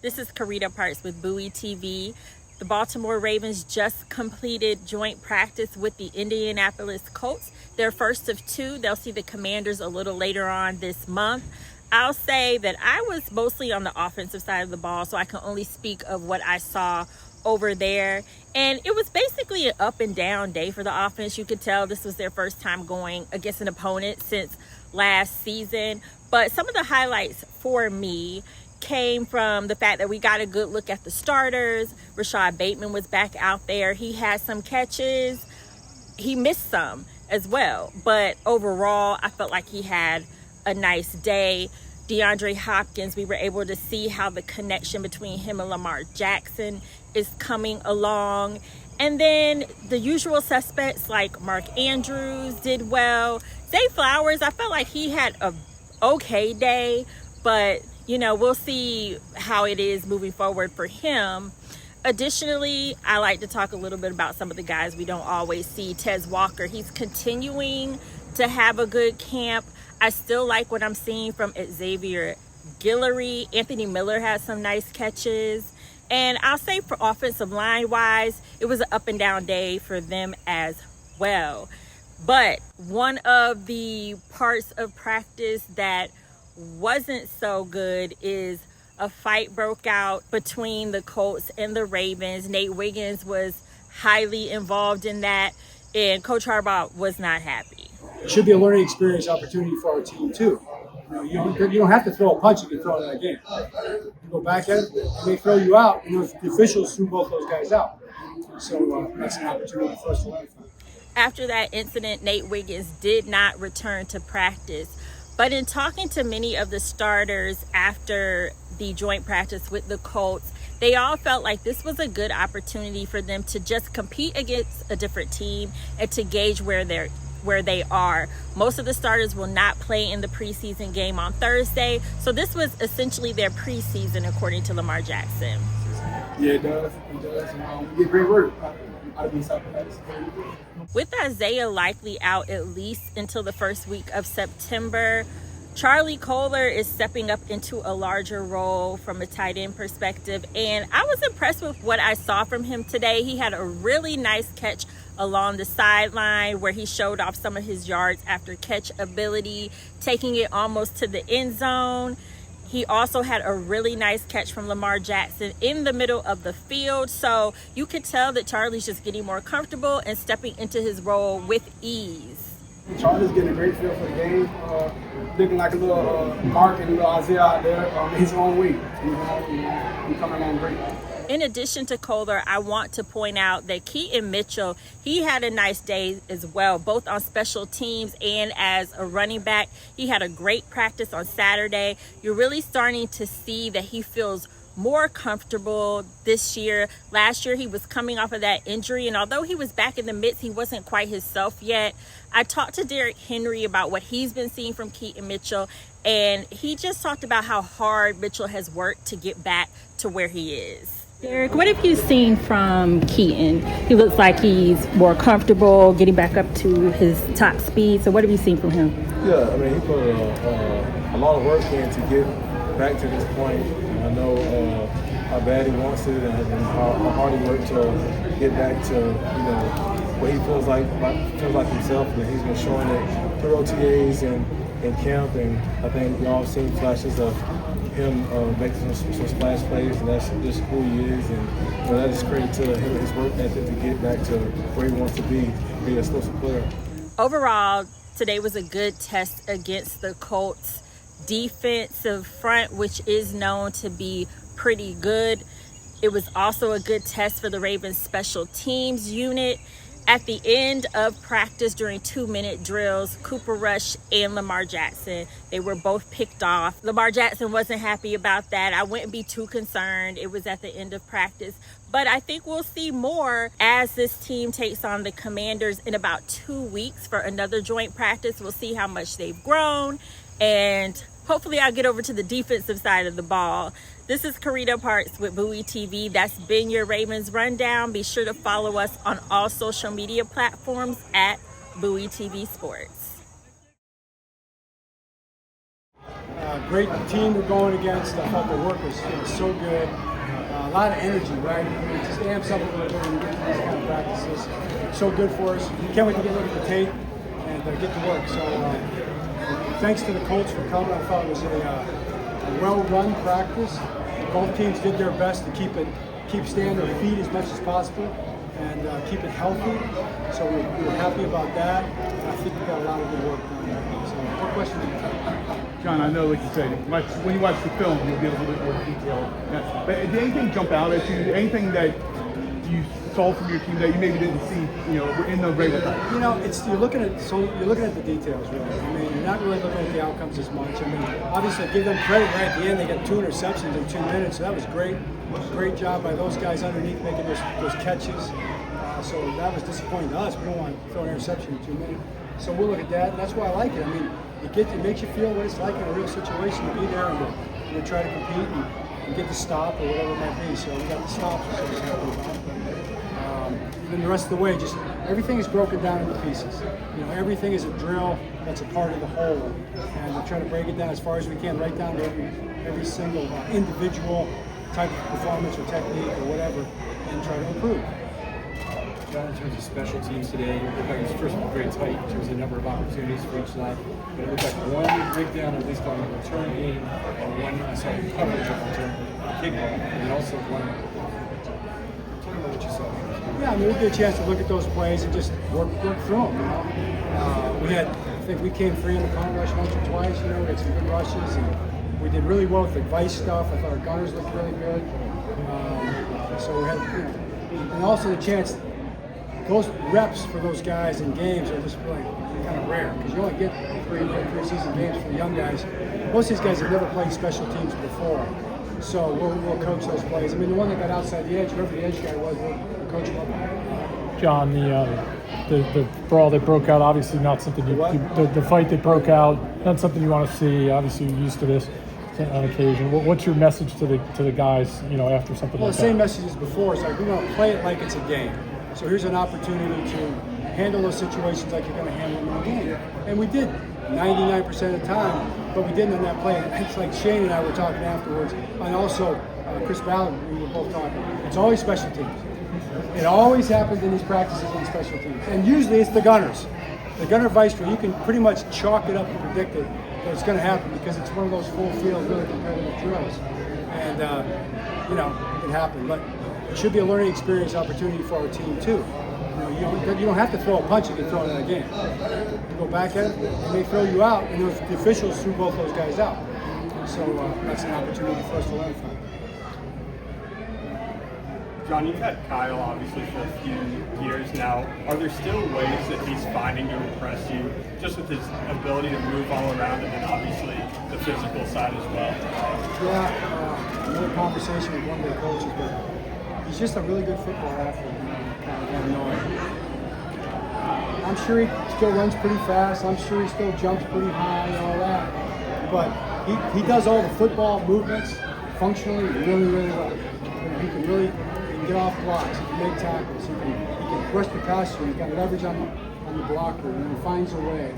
This is Karita Parks with Bowie TV. The Baltimore Ravens just completed joint practice with the Indianapolis Colts. Their first of two. They'll see the Commanders a little later on this month. I'll say that I was mostly on the offensive side of the ball, so I can only speak of what I saw over there. And it was basically an up and down day for the offense. You could tell this was their first time going against an opponent since last season. But some of the highlights for me came from the fact that we got a good look at the starters. Rashad Bateman was back out there. He had some catches. He missed some as well. But overall, I felt like he had a nice day. DeAndre Hopkins, we were able to see how the connection between him and Lamar Jackson is coming along. And then the usual suspects like Mark Andrews did well. Zay Flowers, I felt like he had a okay day, but you know, we'll see how it is moving forward for him. Additionally, I like to talk a little bit about some of the guys we don't always see. Tez Walker, he's continuing to have a good camp. I still like what I'm seeing from Xavier Guillory. Anthony Miller had some nice catches. And I'll say for offensive line wise, it was an up and down day for them as well. But one of the parts of practice that wasn't so good is a fight broke out between the Colts and the Ravens. Nate Wiggins was highly involved in that, and Coach Harbaugh was not happy. It should be a learning experience opportunity for our team too. You don't have to throw a punch, you can throw it in that game. You go back at it, and they throw you out, and the officials threw both those guys out. So that's an opportunity for us to learn from. After that incident, Nate Wiggins did not return to practice. But in talking to many of the starters after the joint practice with the Colts, they all felt like this was a good opportunity for them to just compete against a different team and to gauge where they are. Most of the starters will not play in the preseason game on Thursday, so this was essentially their preseason, according to Lamar Jackson. Yeah, it does. We get great work. With Isaiah likely out at least until the first week of September, Charlie Kolar is stepping up into a larger role from a tight end perspective, and I was impressed with what I saw from him today. He had a really nice catch along the sideline where he showed off some of his yards after catch ability, taking it almost to the end zone. He also had a really nice catch from Lamar Jackson in the middle of the field. So you could tell that Charlie's just getting more comfortable and stepping into his role with ease. Charlie's getting a great feel for the game, looking like a little Mark and a little Isaiah out there in his own way. He's coming along great. In addition to Kolar, I want to point out that Keaton Mitchell, he had a nice day as well, both on special teams and as a running back. He had a great practice on Saturday. You're really starting to see that he feels more comfortable this year. Last year, he was coming off of that injury, and although he was back in the midst, he wasn't quite himself yet. I talked to Derrick Henry about what he's been seeing from Keaton Mitchell, and he just talked about how hard Mitchell has worked to get back to where he is. Derrick, what have you seen from Keaton? He looks like he's more comfortable getting back up to his top speed. So what have you seen from him? Yeah, I mean, he put a lot of work in to get back to this point. I know how bad he wants it and how hard he worked to get back to, what he feels like himself. And he's been showing it through OTAs and in camp. And I think we all seen flashes of him making some splash plays, and that's just who he is. And that is credit to him and his work ethic to get back to where he wants to be an explosive player. Overall, today was a good test against the Colts defensive front, which is known to be pretty good. It was also a good test for the Ravens special teams unit. At the end of practice during 2-minute drills, Cooper Rush and Lamar Jackson, they were both picked off. Lamar Jackson wasn't happy about that. I wouldn't be too concerned. It was at the end of practice. But I think we'll see more as this team takes on the Commanders in about 2 weeks for another joint practice. We'll see how much they've grown, and hopefully I'll get over to the defensive side of the ball. This is Karita Parks with Bowie TV. That's been your Ravens Rundown. Be sure to follow us on all social media platforms at Bowie TV Sports. Great team we're going against. I thought the work was so good. A lot of energy, right? It just amps up a little bit when you get to these kind of practices. So good for us. Can't wait to get a look at the tape and get to work. So thanks to the Colts for coming. I thought it was a well-run practice. Both teams did their best to keep staying on their feet as much as possible and keep it healthy. So we were happy about that. And I think we got a lot of good work done. So what question do you have? John, I know, like you said, when you watch the film, you'll get a little bit more detail. But did anything jump out at you? Anything that you saw from your team that you maybe didn't see, in the regular time? You're looking at the details, really. I mean, you're not really looking at the outcomes as much. I mean, obviously, I give them credit right at the end. They got 2 interceptions in 2 minutes, so that was great. Great job by those guys underneath making those catches. So that was disappointing to us. We don't want to throw an interception in 2 minutes. So we'll look at that, and that's why I like it. I mean, it makes you feel what it's like in a real situation to be there and to try to compete and get the stop or whatever it might be. So we got the stops. And then the rest of the way, just everything is broken down into pieces. Everything is a drill that's a part of the whole, and we're trying to break it down as far as we can, right down to every single individual type of performance or technique or whatever, and try to improve. John, in terms of special teams today, it looked like it was first very tight in terms of the number of opportunities for each side. But it looked like one breakdown, at least on the return game, or one coverage of return kickoff, and then also one. Tell me about what you saw. Yeah, I mean, we get a chance to look at those plays and just work through them. I think we came free in the punt rush once or twice. We had some good rushes, and we did really well with the vice stuff. I thought our gunners looked really good. So we had, and also the chance. Those reps for those guys in games are just really kind of rare because you only get three preseason games for the young guys. Most of these guys have never played special teams before, so we'll coach those plays. I mean, the one that got outside the edge, whoever the edge guy was, we'll coach him up. John, the brawl that broke out, obviously not something the fight that broke out, not something you want to see. Obviously, you're used to this on occasion. What's your message to the guys, after something like that? Well, the same message as before. It's like we want to play it like it's a game. So here's an opportunity to handle those situations like you're going to handle them in a game. And we did 99% of the time, but we didn't on that play. It's like Shane and I were talking afterwards, and also Chris Ballard, we were both talking. It's always special teams. It always happens in these practices in special teams. And usually it's the gunners. The gunner vice drill, you can pretty much chalk it up and predict it that it's going to happen because it's one of those full field, really competitive drills. And, it happened. But it should be a learning experience opportunity for our team too. You don't have to throw a punch and get thrown in a game. You go back at it, and they throw you out, and the officials threw both those guys out. So that's an opportunity for us to learn from. John, you've had Kyle obviously for a few years now. Are there still ways that he's finding to impress you, just with his ability to move all around and then obviously the physical side as well? Yeah, another conversation with one of the coaches, but he's just a really good football athlete. I'm sure he still runs pretty fast. I'm sure he still jumps pretty high and all that. But he does all the football movements functionally really, really well. He can really get off blocks. He can make tackles. He can rush the passer. He's got leverage on the blocker, and he finds a way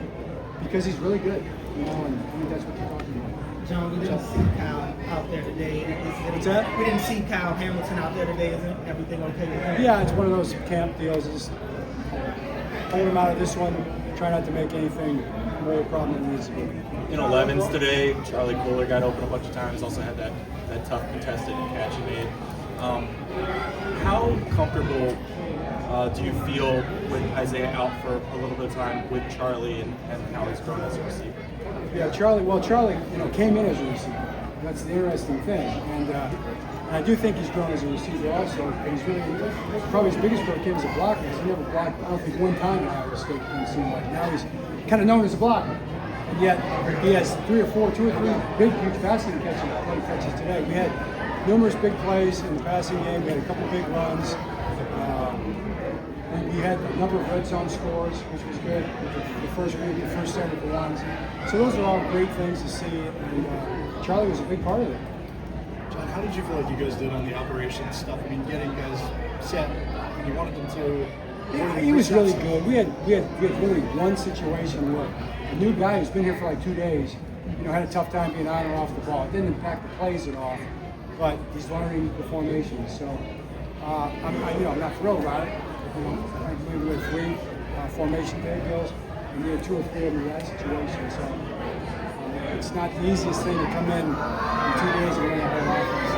because he's really good. And I think that's what you're talking about. John, we didn't see Kyle out there today. What's that? We didn't see Kyle Hamilton out there today. Isn't everything okay with him? Yeah, it's one of those camp deals. Just hold him out of this one. Try not to make anything more of a problem than it needs to be. In 11s today, Charlie Kohler got open a bunch of times. Also had that tough contested catch he made. How comfortable do you feel with Isaiah out for a little bit of time with Charlie and how he's grown as a receiver? Yeah, Charlie came in as a receiver. That's the interesting thing. And I do think he's grown as a receiver also. But he's really, probably his biggest growth came as a blocker. He never blocked, I don't think, one time in Iowa State. It seemed like. Now he's kind of known as a blocker. And yet he has 2 or 3 big, huge passing catches today. We had numerous big plays in the passing game. We had a couple big runs. We had a number of red zone scores, which was good. The first several ones. So those are all great things to see. And Charlie was a big part of it. John, how did you feel like you guys did on the operations stuff? I mean, getting guys set. You wanted them to. Yeah, he was really good. We had really one situation where a new guy who's been here for like 2 days had a tough time being on or off the ball. It didn't impact the plays at all, but he's learning the formations. So I'm not thrilled about it. I believe we had 3 formation deals, and we had 2 or 3 of them in that situation. So it's not the easiest thing to come in 2 days and run a whole offense.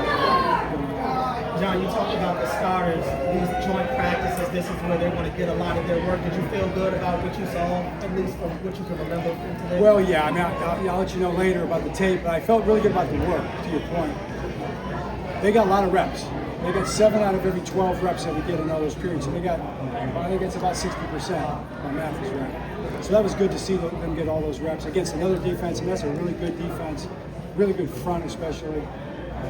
John, you talked about the starters, these joint practices. This is where they want to get a lot of their work. Did you feel good about what you saw, at least from what you can remember from today? Well, yeah. I mean, I'll let you know later about the tape, but I felt really good about the work. To your point, they got a lot of reps. They got 7 out of every 12 reps that we get in all those periods. So I think it's about 60%. My math is right. So that was good to see them get all those reps against another defense, and that's a really good defense, really good front especially.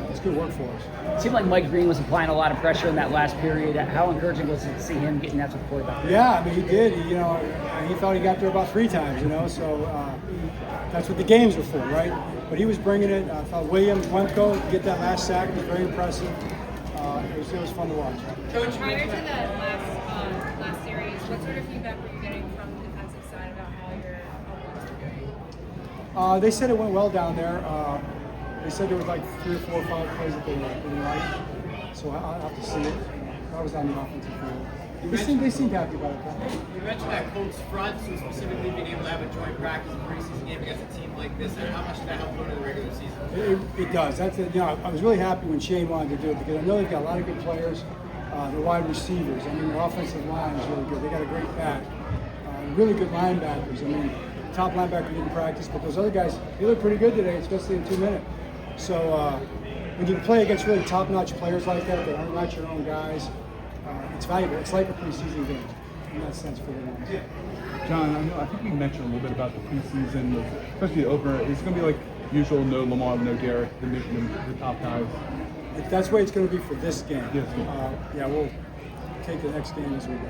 It's good work for us. It seemed like Mike Green was applying a lot of pressure in that last period. How encouraging was it to see him getting after the quarterback? Yeah, I mean, he did. He thought he got there about 3 times, so that's what the games are for, right? But he was bringing it. I thought Williams, Wemko, get that last sack was very impressive. It was fun to watch. Coach, prior to the last series, what sort of feedback were you getting from the defensive side about how your offense was doing? They said it went well down there. They said there was like 3 or 4 or 5 plays that they didn't like. So I'll have to see it. I was on the offensive field. They seemed happy about it. You mentioned that Colts front, so specifically being able to have a joint practice and preseason game against a team like this. How much does that help go into the regular season? It does. That's I was really happy when Shane wanted to do it because I know they've got a lot of good players. The wide receivers. I mean, their offensive line is really good. They got a great back. Really good linebackers. I mean, top linebacker didn't practice, but those other guys, they look pretty good today, especially in 2 minutes. So when you play against really top-notch players like that are not your own guys, it's valuable. It's like a preseason game in that sense for them. John, I think we mentioned a little bit about the preseason, especially the opener. It's going to be like usual, no Lamar, no Derrick, the top guys. That's the way it's going to be for this game. Yes. We'll take the next game as we go.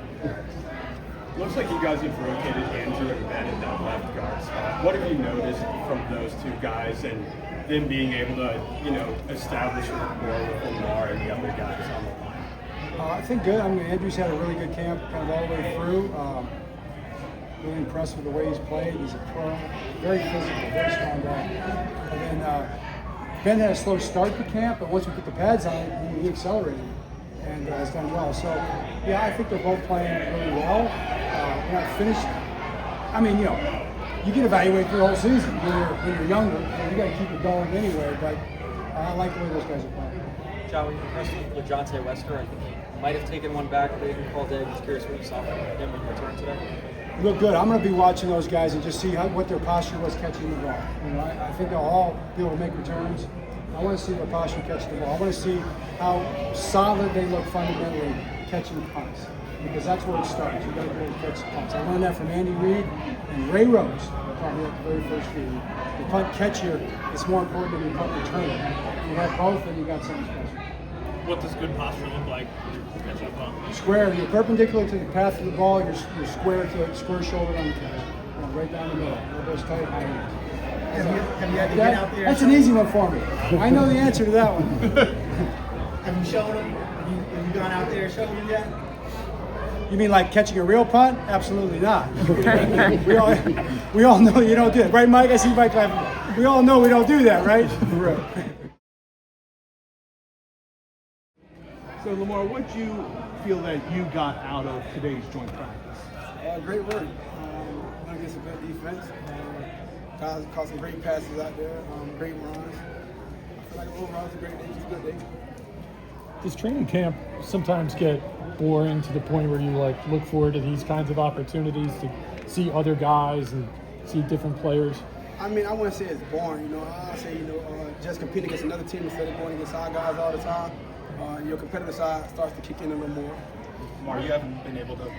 Looks like you guys have rotated Andrew and Ben at that left guard spot. What have you noticed from those 2 guys and them being able to, establish a rapport with Lamar and the other guys on the line? I think good. I mean, Andrew's had a really good camp kind of all the way through. Really impressed with the way he's played. He's a pro, very physical, very strong guy. And then Ben had a slow start to camp, but once we put the pads on, he accelerated and has done well. So, yeah, I think they're both playing really well. We're not finished. I mean, you get evaluated through the whole season when you're younger. You got to keep it going anyway. But I like the way those guys are playing. John, were you impressed with LaJohntay Wester? I think he might have taken one back late in call day. Just curious what you saw from him when he returned today. Look good. I'm going to be watching those guys and just see what their posture was catching the ball. I think they'll all be able to make returns. I want to see their posture catch the ball. I want to see how solid they look fundamentally catching punts, because that's where it starts. You got to be able to catch punts. I learned that from Andy Reid and Ray Rose, probably at the very first field. The punt catcher is more important than the punt returner. If you have both, then you got something special. What does good posture look like when you're catching a punt? Square. You're perpendicular to the path of the ball. You're square to square shoulder on the catch. Right down the middle. Elbows tight, high hands. Have you had to get out there? That's an easy one for me. I know the answer to that one. Have you shown them? Have you gone out there and shown them yet? You mean like catching a real punt? Absolutely not. we all know you don't do it. Right, Mike? I see Mike laughing. We all know we don't do that, right? So, Lamar, what do you feel that you got out of today's joint practice? Great work. Went against a good defense. Guys caught some great passes out there, great runs. I feel like overall it's a great day, just a good day. Does training camp sometimes get boring to the point where you look forward to these kinds of opportunities to see other guys and see different players? I mean, I wouldn't say it's boring. I say just competing against another team instead of going against our guys all the time. Your competitive side starts to kick in a little more. Lamar, you haven't been able to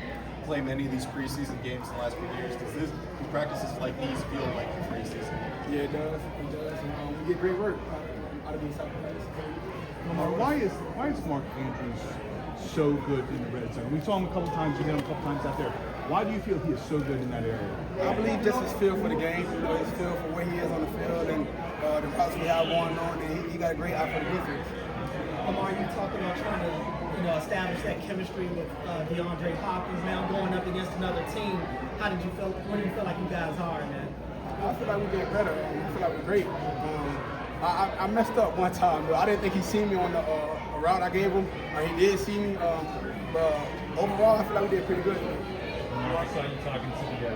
play many of these preseason games in the last few years. Does practices like these feel like preseason? Yeah, it does. It does. And, we get great work out of these type of practices. Lamar, why is Mark Andrews so good in the red zone? We saw him a couple times. You got him a couple times out there. Why do you feel he is so good in that area? I believe just his feel for the game, his feel for where he is on the field, and the routes we have going on. And he got a great eye for the defense. Lamar, you talked about trying to establish that chemistry with DeAndre Hopkins now going up against another team. How did you feel? Where do you feel like you guys are in that? I feel like we did better. I feel like we're great. I messed up one time, but I didn't think he seen me on the route I gave him. He did see me, but overall, I feel like we did pretty good. I saw you talking to the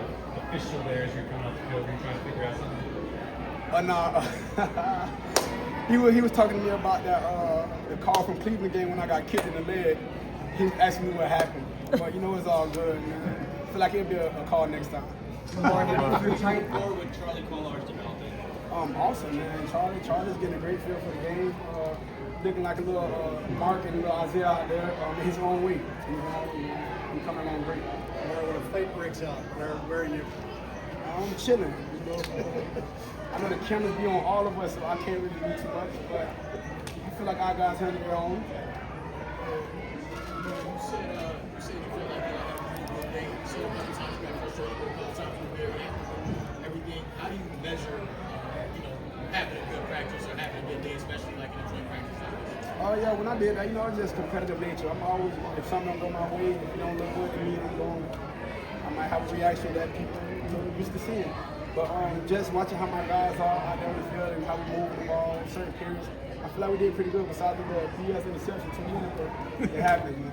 official there as you're coming off the field. Were you trying to figure out something? No. He was talking to me about that the call from Cleveland game when I got kicked in the leg. He was asking me what happened, but you know it's all good, man. I feel like it'll be a call next time. You're trying forward with Charlie Collar's development. Awesome, man. Charlie's getting a great feel for the game. Looking like a little Mark and a little Isaiah out there in his own way. He's coming along great. When a fight breaks out, where are you? I'm chilling. You know, I know the cameras be on all of us, so I can't really do too much. But I feel like our guys handle their own. You said you feel like you have a good day. So many times you got frustrated, a couple times you were everything. How do you measure, having a good practice or having a good day, especially like in a joint practice? Oh yeah, when I did that, it's just competitive nature. I'm always, if something don't go my way, if it don't look good to me, I might have a reaction that people used to seeing. But just watching how my guys are out there on the field and how we move the ball in certain periods, I feel like we did pretty good besides the BS interception to me, but it happened, man.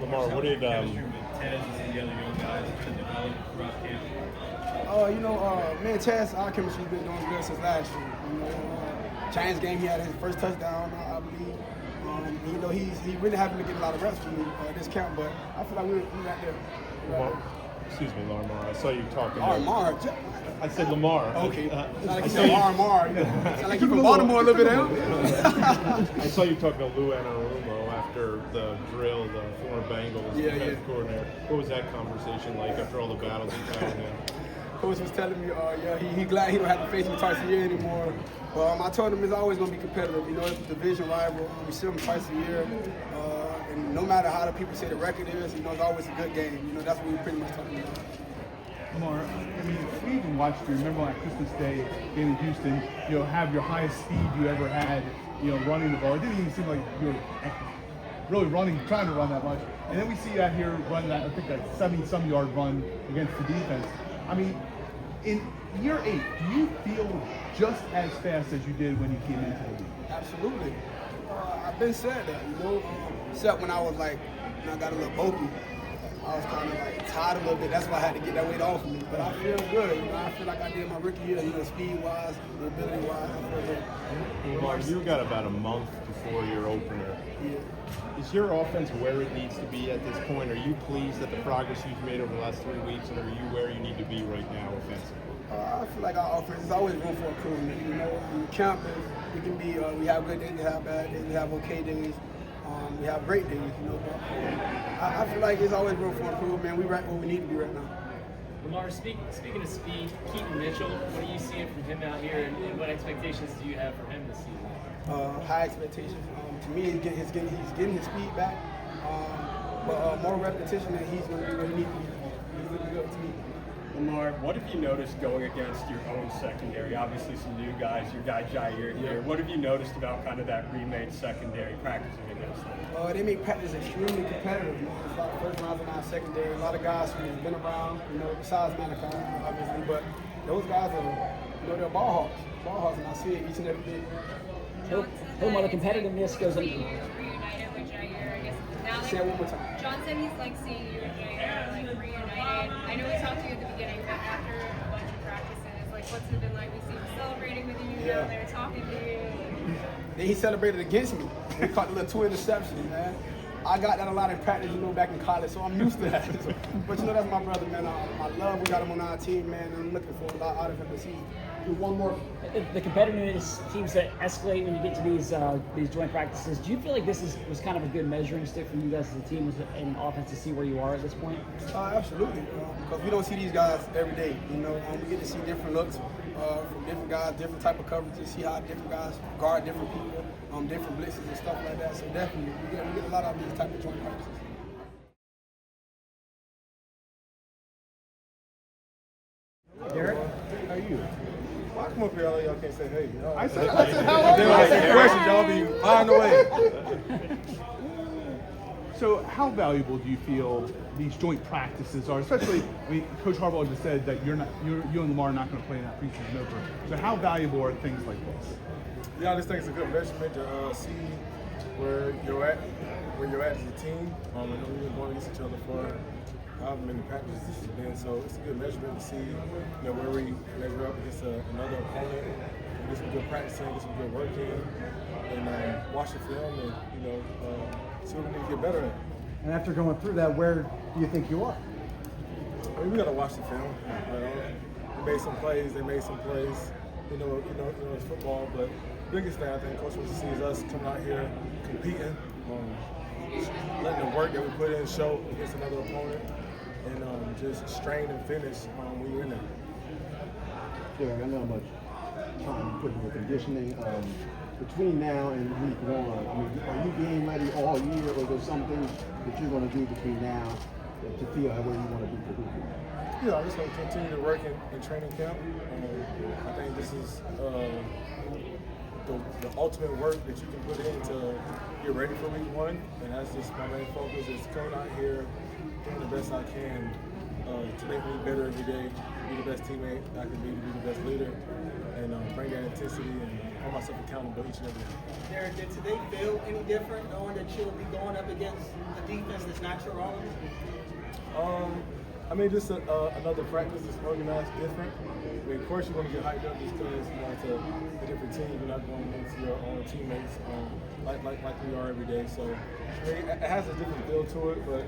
Lamar, what did chemistry with Tez and some of the other young guys to develop throughout camp? Man, Tez, our chemistry's been doing good since last year. Giants game, he had his first touchdown, I believe. He really having to get a lot of reps from me this camp, but I feel like we're right there. Excuse me, Lamar. I saw you talking. Lamar. I said Lamar. Okay. Like you said Lamar. Sound like you from Baltimore a little bit, huh? I saw you talking to Lou Anarumo after the drill, the former Bengals defensive coordinator. What was that conversation like after all the battles he had with him? Coach was telling me, he glad he don't have to face me twice a year anymore. I told him it's always going to be competitive. It's a division rival. We see them twice a year. And no matter how the people say the record is, it's always a good game. That's what we pretty much talking about. Lamar, we even watched you. Remember on Christmas Day in Houston, have your highest speed you ever had, running the ball. It didn't even seem like you were really trying to run that much. And then we see you out here run that, I think that 70-some yard run against the defense. In year 8, do you feel just as fast as you did when you came into the league? Absolutely. I've been said that, except when I was I got a little bulky. I was kind of tired a little bit. That's why I had to get that weight off of me. But I feel good. I feel like I did my rookie year, speed-wise, mobility-wise. I feel good. Lamar, you got about a month before your opener. Yeah. Is your offense where it needs to be at this point? Are you pleased at the progress you've made over the last 3 weeks, and are you where you need to be right now offensively? I feel like our offense is always room for improvement. In camp, we can be. We have good days, we have bad days, we have okay days, we have great days. I feel like there's always room for improvement. We're right where we need to be right now. Lamar, speaking of speed, Keaton Mitchell, what are you seeing from him out here, and what expectations do you have for him this season? High expectations. To me, he's getting his speed back, but more repetition, and he's going to be where he needs to be. He's looking good to me. Lamar, what have you noticed going against your own secondary? Obviously some new guys, your guy Jair here. What have you noticed about kind of that remade secondary practicing against them? They make practice extremely competitive. There's a lot of first rounds in our secondary, a lot of guys who've been around, besides Malachi, obviously, but those guys are, they're ball hawks, and I see it each and every day. While the competitiveness goes on. Reunited with Jair, I guess. Now Say it one more time. John said he's seeing you and Jair reunited. I know we talked to you at the beginning, but after a bunch of practices, what's it been like? We see him celebrating with you out there, talking to you. Then he celebrated against me. He caught the little 2 interceptions, man. I got that a lot in practice, back in college, so I'm used to that. But that's my brother, man. I love we got him on our team, man, and I'm looking for a lot out of him this season. One more. The competitiveness seems to escalate when you get to these joint practices. Do you feel like this was kind of a good measuring stick for you guys as a team and offense to see where you are at this point? Absolutely, because we don't see these guys every day. We get to see different looks from different guys, different type of coverages, see how different guys guard different people, different blitzes and stuff like that. So definitely, we get a lot out of these type of joint practices. Derrick, how are you? I come up here, y'all can't say hey. I said how are you? Then I ask questions, y'all be firing away. So how valuable do you feel these joint practices are? Especially, I mean, Coach Harbaugh just said that you and Lamar are not going to play in that preseason opener. So how valuable are things like this? Yeah, I just think it's a good measurement to see where you're at as a team. I know we've been going against each other for however many practices this has been, so it's a good measurement to see where we measure up against another opponent, get some good practicing, get some good work in, and watch the film and see what we need to get better at. And after going through that, where do you think you are? I mean, we got to watch the film. We made some plays. They made some plays. It's football, but the biggest thing I think Coach wants to see is us coming out here competing, letting the work that we put in show against another opponent, and just strain and finish when you're in there. Derrick, I know how much time you put into conditioning. Between now and week 1, I mean, are you game ready all year, or is there some things that you're going to do between now to feel where you want to be for week 1? Yeah, I'm just going to continue to work in training camp. I think this is the ultimate work that you can put in to get ready for week 1, and that's just my main focus is coming out here, doing the best I can to make me better every day, be the best teammate I can be the best leader, and bring that intensity and hold myself accountable each and every day. Derrick, did today feel any different knowing that you'll be going up against a defense that's not your own? I mean, just another practice that's organized different. I mean, of course, you want to get hyped up just because it's a different team. You're not going against your own teammates like we are every day. So, I mean, it has a different feel to it, but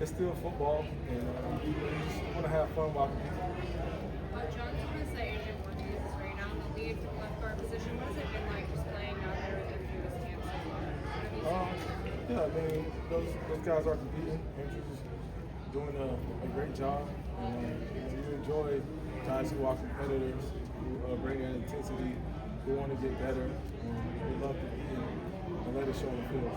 it's still football, and you just want to have fun while competing. John, you want to say Adrian Martinez is right now in the lead for the left guard position. What has it been like just playing out there with him through this camp so far? Yeah, I mean, those guys are competing. Andrew's just doing a great job. You enjoy guys who are competitors, who bring that intensity, who want to get better. We love to compete and let it show on the field.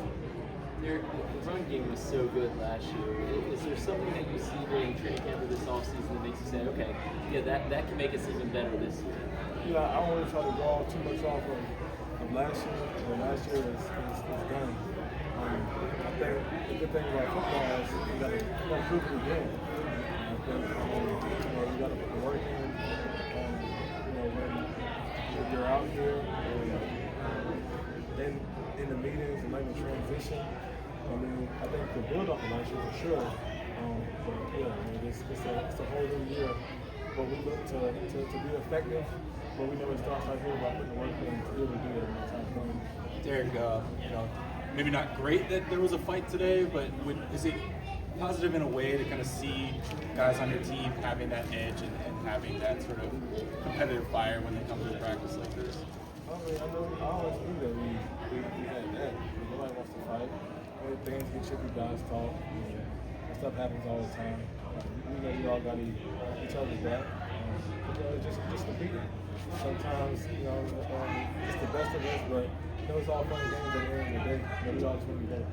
The run game was so good last year. Is there something that you see during training camp or this offseason that makes you say, okay, yeah, that can make us even better this year? Yeah, I don't want to try to draw too much off of last year. Last year is done. I think the good thing about football is you got to prove it again. I think you got to put the work in. When you're out here, then in the meetings and making transition. I mean, I think the build up of last year for sure. But yeah, I mean, it's a whole new year. But we look to be effective. But we know it starts right here about putting the work in to be able to do it every time. Derrick, maybe not great that there was a fight today, but is it positive in a way to kind of see guys on your team having that edge and having that sort of competitive fire when they come to a practice like this? I mean, I always knew that we had that. Nobody wants to fight. Things get chippy, guys talk. Stuff happens all the time. We know we all got each other's back. Just competing. Sometimes, it's the best of us, but it's all fun and games at the end of the day. We all just want to be better.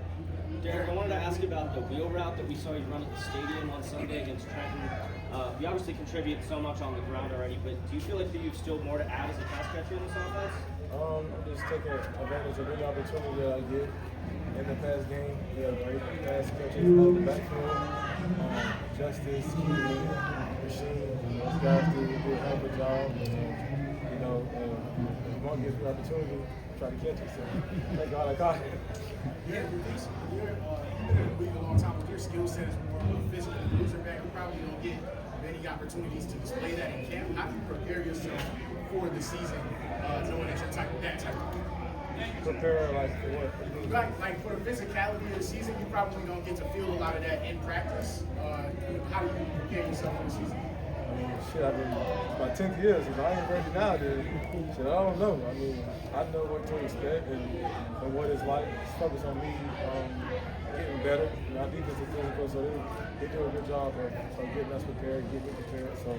Derrick, I wanted to ask you about the wheel route that we saw you run at the stadium on Sunday against Trenton. You obviously contribute so much on the ground already, but do you feel like you've still more to add as a pass catcher in this offense? I'm just taking advantage of any opportunity that I get in the pass game. We have great pass catchers out the backfield. Justice, Keely, Machine, those guys do a hell of a job. If one gives me an opportunity, try to catch it. So thank God I caught it. Yeah, you've been in the league a long time, but your skill set is more physical than loser back. You probably don't get many opportunities to display that in camp. How do you prepare yourself for the season, knowing that you're that type of player? Prepare for what? Like for the physicality of the season, you probably don't get to feel a lot of that in practice. How do you prepare yourself for the season? I mean, I've been my 10th year, so I ain't ready now, dude. I don't know. I mean, I know what to expect and what it's like. Just focus on me getting better. Our defense is physical, so they do a good job of getting us prepared, getting me prepared. So,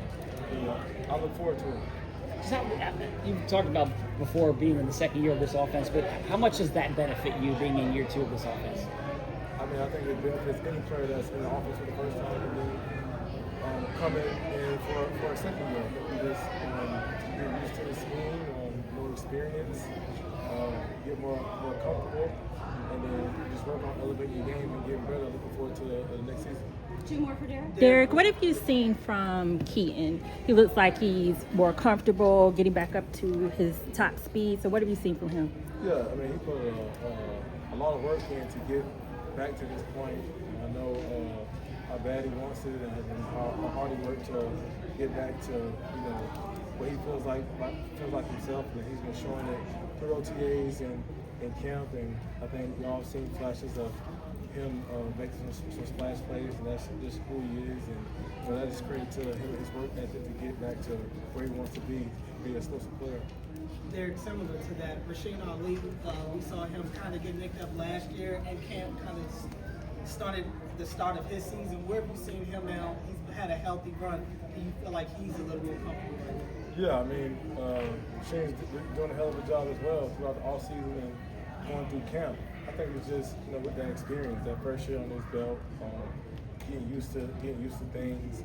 I look forward to it. You've talked about before being in the second year of this offense, but how much does that benefit you being in year 2 of this offense? I mean, I think it benefits any player that's in the offense for the first time and then coming in for a second year. We just get used to the scheme, more experience, get more comfortable, and then just work on elevating your game and getting better. Looking forward to the next season. Two more for Derrick. Derrick, what have you seen from Keaton? He looks like he's more comfortable getting back up to his top speed. So what have you seen from him? Yeah, I mean, he put a lot of work in to get back to this point. I know how bad he wants it and how hard he worked to get back to, what he feels like himself. And he's been showing it through OTAs and camp. And I think y'all have seen flashes of him making some splash plays, and that's just who he is. And that is credit to him and his work ethic to get back to where he wants to be an explosive player. Derrick, similar to that, Rasheen Ali, we saw him kind of get nicked up last year, and camp kind of started the start of his season. Where have you seen him now? He's had a healthy run. Do you feel like he's a little more comfortable right now? Yeah, I mean, Shane's doing a hell of a job as well throughout the offseason and going through camp. I think it's just, with that experience, that first year on his belt, getting used to things,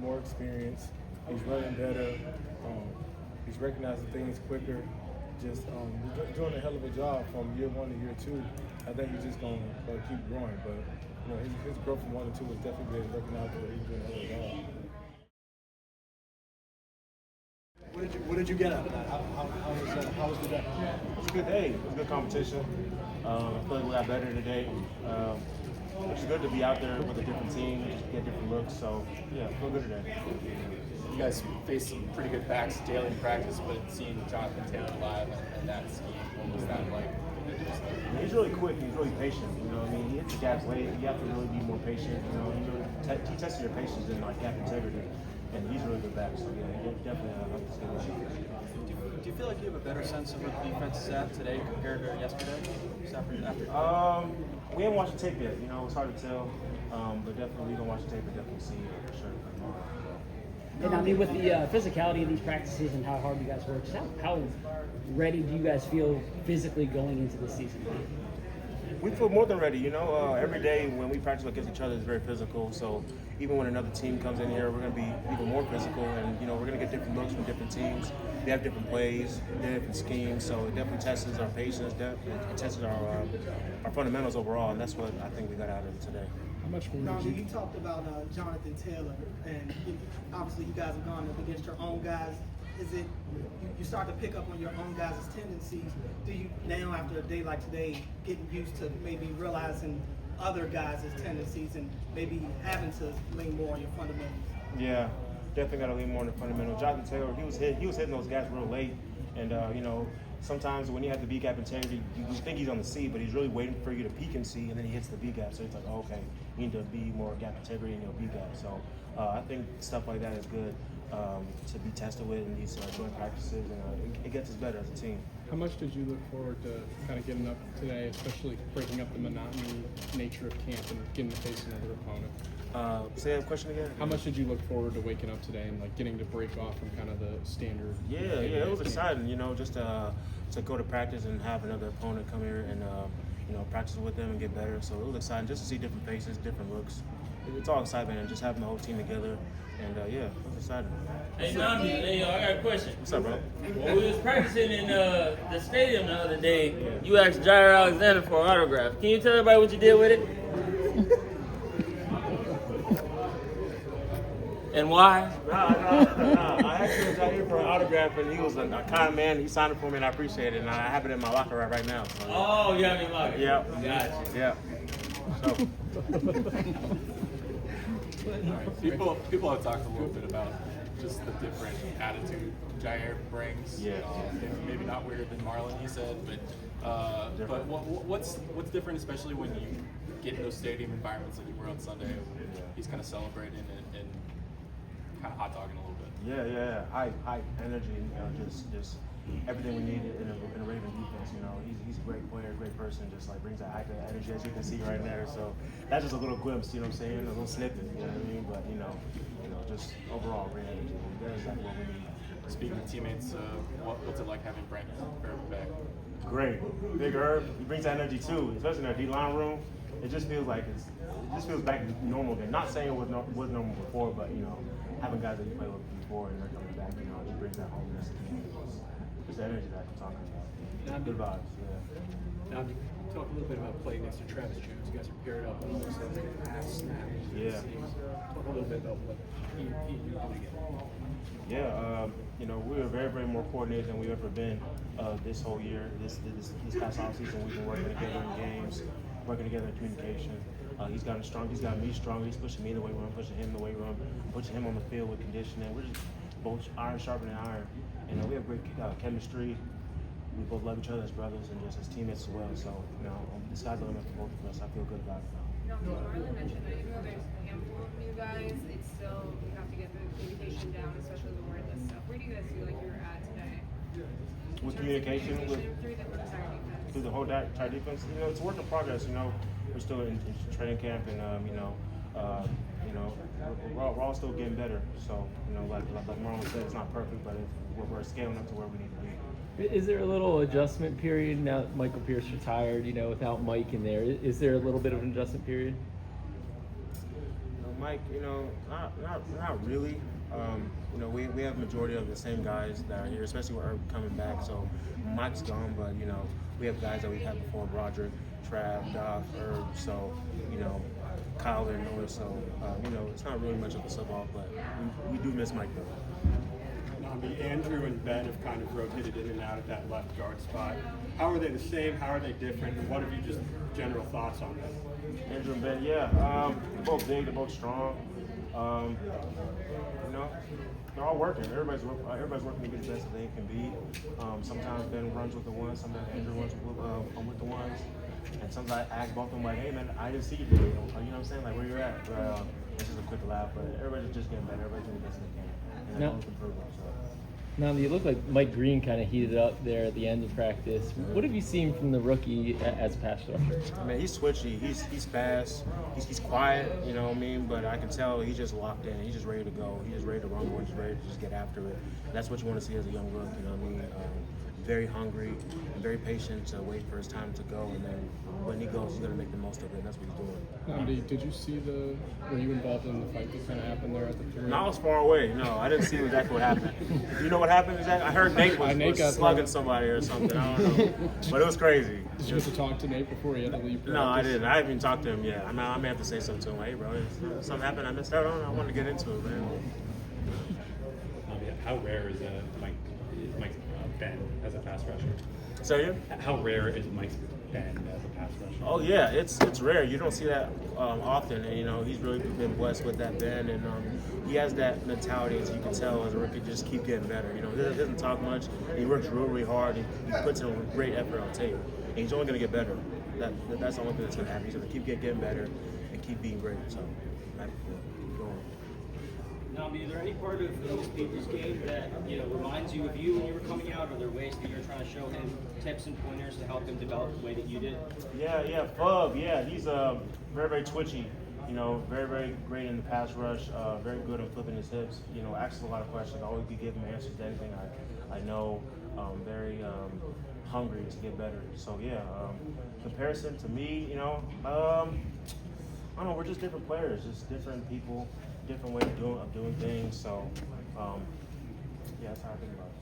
more experience. He's running better. He's recognizing things quicker. Just doing a hell of a job from year 1 to year 2. I think he's just going to keep growing. But his growth from 1 to 2 has definitely been recognizable. He's doing a hell of a job. What did you get out of that? How was the day? It was a good day. It was a good competition. I feel like we got better today. It's good to be out there with a different team, get different looks. So, yeah, I feel good today. You guys faced some pretty good backs daily in practice, but seeing Jonathan Taylor live and that scheme, what was that like? He's really quick. He's really patient. He hits the gaps late. You have to really be more patient. He tested your patience in gap integrity, and he's really good back. So yeah, he definitely helped us get right. Do you feel like you have a better sense of what the defense is at today compared to yesterday? We haven't watched the tape yet. It's hard to tell, but definitely we can watch the tape and definitely see it for sure. And with the physicality of these practices and how hard you guys work, just how ready do you guys feel physically going into the season? We feel more than ready. Every day when we practice against each other is very physical. So even when another team comes in here, we're going to be even more physical, and we're going to get different looks from different teams. They have different plays, different schemes. So it definitely tests our patience, it tests our fundamentals overall, and that's what I think we got out of it today. You talked about Jonathan Taylor, and obviously you guys have gone up against your own guys. Is it you start to pick up on your own guys' tendencies? Do you now, after a day like today, getting used to maybe realizing other guys' tendencies and maybe having to lean more on your fundamentals? Yeah, definitely got to lean more on the fundamentals. Jonathan Taylor, he was hitting those guys real late, and sometimes when you have the B gap integrity, you think he's on the C, but he's really waiting for you to peek and C, and then he hits the B gap. So it's like, okay, you need to be more gap integrity in your B gap. So I think stuff like that is good to be tested with in these joint practices, and it gets us better as a team. How much did you look forward to kind of getting up today, especially breaking up the monotony nature of camp and getting to face another opponent? Say that question again. How much did you look forward to waking up today and getting to break off from kind of the standard? Yeah, it was exciting. Just to go to practice and have another opponent come here and practice with them and get better. So it was exciting just to see different faces, different looks. It's all excitement and just having the whole team together. And yeah, it was exciting. Hey, Nami, I got a question. What's up, bro? When we was practicing in the stadium the other day, you asked Jair Alexander for an autograph. Can you tell everybody what you did with it? And why? I asked Jair for an autograph, and he was a kind man. He signed it for me, and I appreciate it. And I have it in my locker right now. So. Oh, you have it in your locker? Yeah. Gotcha. Yeah. So. People have talked a little bit about just the different attitude Jair brings. Yeah. Maybe not weirder than Marlon, he said, but what's different, especially when you get in those stadium environments like you were on Sunday? He's kind of celebrating and kind of hot dogging a little bit. Yeah. High energy, just everything we need in a Raven defense. He's a great player, great person. Just brings that high energy, as you can see right there. So that's just a little glimpse, you know what I'm saying? A little snippet, you know what I mean? But just overall great energy. That's exactly what we need. Speaking of teammates, what's it like having Brent back? Great, Big Herb. He brings that energy too, especially in our D-line room. It just feels like it just feels back to normal again. Not saying it was normal before, but having guys that you played with before and they're coming back, it brings that homeness again. just the energy that I'm talking about. Good vibes, yeah. Now, talk a little bit about playing next to Travis Jones. You guys are paired up and almost like a pass snap. Yeah. Talk a little bit about what he and you do together. Yeah, you know, we are very, very more coordinated than we've ever been this whole year. This past offseason, we've been working together in games, working together in communication. He's gotten strong. He's got me strong. He's pushing me in the weight room, pushing him in the weight room, pushing him on the field with conditioning. We're just both iron sharpening iron. And we have great chemistry. We both love each other as brothers and just as teammates as well. So, you know, the sky's the limit for both of us. I feel good about it. Now, Marlon mentioned that even though there's a handful of new guys, it's still, you have to get the communication down, especially the wordless stuff. Where do you guys feel like you're at today? With communication, through the entire defense. Through the whole entire defense, you know, it's a work in progress. You know, we're still in training camp, and we're all still getting better. So, you know, like Marlon said, it's not perfect, but we're scaling up to where we need to be. Is there a little adjustment period now that Michael Pierce retired, you know, without Mike in there? Is there a little bit of an adjustment period? Mike, you know, not really. You know, we have majority of the same guys that are here, especially with Herb coming back. So Mike's gone, but, you know, we have guys that we've had before, Broderick, Trav, Doc, Herb, so, you know, Kyle and Noah. So, you know, it's not really much of a sub-off, but we do miss Mike, though. Andrew and Ben have kind of rotated in and out of that left guard spot. How are they the same? How are they different? And what have you just general thoughts on them? Andrew and Ben, yeah, they're both big, they're both strong. You know, they're all working. Everybody's working to be the best that they can be. Sometimes Ben runs with the ones, sometimes Andrew runs with the ones. And sometimes I ask both of them, like, hey man, I didn't see you today. You know what I'm saying? Like, where you at? But it's just a quick laugh, but everybody's just getting better. Everybody's doing the best they can. And they're always improving. So. Now, you look like Mike Green kind of heated up there at the end of practice. What have you seen from the rookie as a pass rusher? Man, he's twitchy. He's fast. He's quiet, you know what I mean? But I can tell he's just locked in. He's just ready to go. He's just ready to rumble. He's ready to just get after it. And that's what you want to see as a young rookie, you know what I mean? Very hungry and very patient to wait for his time to go. And then when he goes, he's going to make the most of it. And that's what he's doing. Andy, did you see were you involved in the fight that kind of happened there at the 3? No, I was far away. No, I didn't see exactly what happened. Do you know what happened exactly? I heard Nate was slugging somebody or something. I don't know. But it was crazy. Did you get to talk to Nate before he had to leave practice? No, I didn't. I haven't even talked to him yet. I may have to say something to him. Hey, bro, something happened I missed out on. I wanted to get into it, man. How rare is Mike's Ben as a pass rusher? So yeah. How rare is Mike's Ben as a pass rusher? Oh yeah, it's rare. You don't see that often, and you know he's really been blessed with that Ben, and he has that mentality, as you can tell, as a rookie, just keep getting better. You know, he doesn't talk much. He works really hard. He puts in a great effort on tape, and he's only going to get better. That's the only thing that's going to happen. He's going to keep getting better and keep being great. So, keep going. Nami, is there any part of this people's game that reminds you of you when you were coming out? Are there ways that you're trying to show him tips and pointers to help him develop the way that you did? Yeah, Fub. Yeah, he's very, very twitchy. You know, very, very great in the pass rush. Very good at flipping his hips. You know, asks a lot of questions. Always be giving answers to anything I know. Very hungry to get better. So yeah, comparison to me, I don't know. We're just different players, just different people, different way of doing things. So yeah, that's how I think about it.